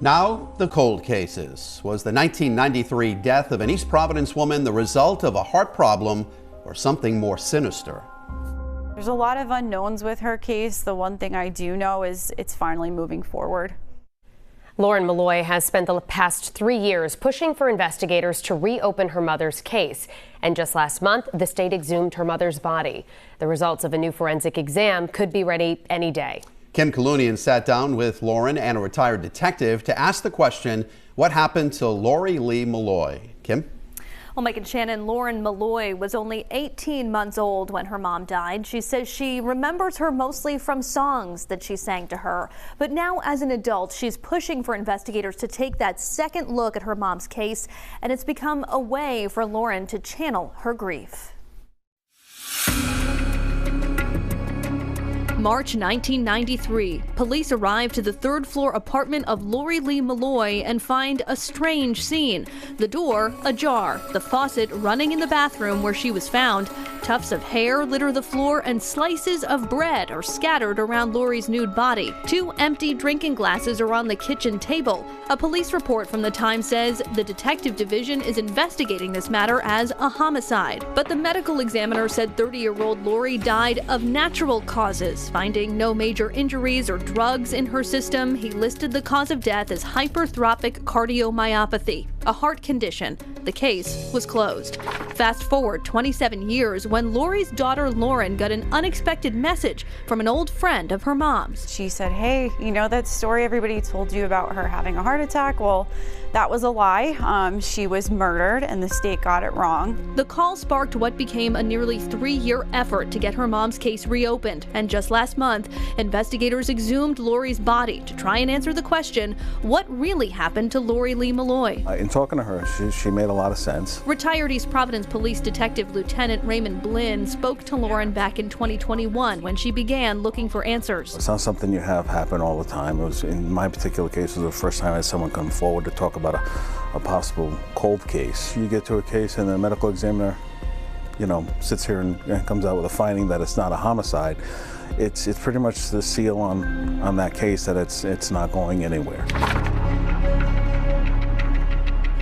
Now, the cold cases. Was the 1993 death of an East Providence woman the result of a heart problem or something more sinister? There's a lot of unknowns with her case. The one thing I do know is it's finally moving forward. Lori Malloy has spent the past 3 years pushing for investigators to reopen her mother's case. And just last month, the state exhumed her mother's body. The results of a new forensic exam could be ready any day. Kim Kalunian sat down with Lauren and a retired detective to ask the question, what happened to Lori Lee Malloy? Kim? Well, Mike and Shannon, Lori Malloy was only 18 months old when her mom died. She says she remembers her mostly from songs that she sang to her. But now as an adult, she's pushing for investigators to take that second look at her mom's case. And it's become a way for Lauren to channel her grief. March 1993, police arrive to the third-floor apartment of Lori Lee Malloy and find a strange scene. The door ajar, the faucet running in the bathroom where she was found. Tufts of hair litter the floor and slices of bread are scattered around Lori's nude body. 2 empty drinking glasses are on the kitchen table. A police report from the Times says the detective division is investigating this matter as a homicide. But the medical examiner said 30-year-old Lori died of natural causes. Finding no major injuries or drugs in her system, he listed the cause of death as hypertrophic cardiomyopathy, a heart condition. The case was closed. Fast forward 27 years when Lori's daughter Lauren got an unexpected message from an old friend of her mom's. She said, hey, you know that story everybody told you about her having a heart attack? Well, that was a lie. She was murdered and the state got it wrong. The call sparked what became a nearly 3-year effort to get her mom's case reopened. And just last month, investigators exhumed Lori's body to try and answer the question, what really happened to Lori Lee Malloy? In talking to her, she made a lot of sense. Retired East Providence Police Detective Lieutenant Raymond Blinn spoke to Lauren back in 2021 when she began looking for answers. It's not something you have happen all the time. It was, in my particular case, it was the first time I had someone come forward to talk about a possible cold case. You get to a case and the medical examiner, sits here and comes out with a finding that it's not a homicide. It's pretty much the seal on that case that it's not going anywhere.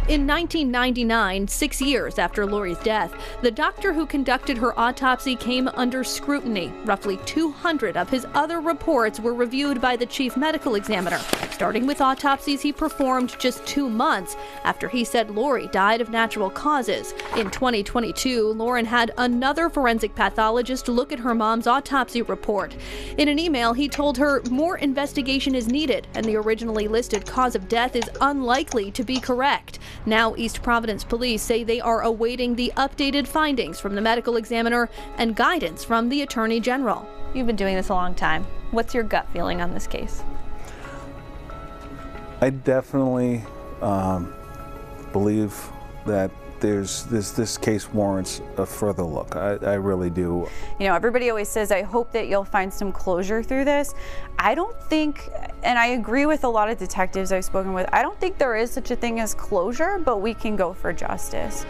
In 1999, 6 years after Lori's death, the doctor who conducted her autopsy came under scrutiny. Roughly 200 of his other reports were reviewed by the chief medical examiner, starting with autopsies he performed just 2 months after he said Lori died of natural causes. In 2022, Lauren had another forensic pathologist look at her mom's autopsy report. In an email, he told her more investigation is needed and the originally listed cause of death is unlikely to be correct. Now, East Providence police say they are awaiting the updated findings from the medical examiner and guidance from the Attorney General. You've been doing this a long time. What's your gut feeling on this case? I definitely believe that this case warrants a further look. I really do. Everybody always says, I hope that you'll find some closure through this. I don't think, and I agree with a lot of detectives I've spoken with, I don't think there is such a thing as closure, but we can go for justice.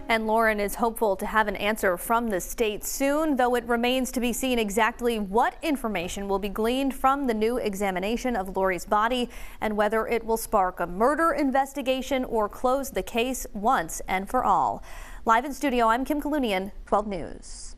And Lauren is hopeful to have an answer from the state soon, though it remains to be seen exactly what information will be gleaned from the new examination of Lori's body and whether it will spark a murder investigation or close the case once and for all. Live in studio, I'm Kim Kalunian, 12 News.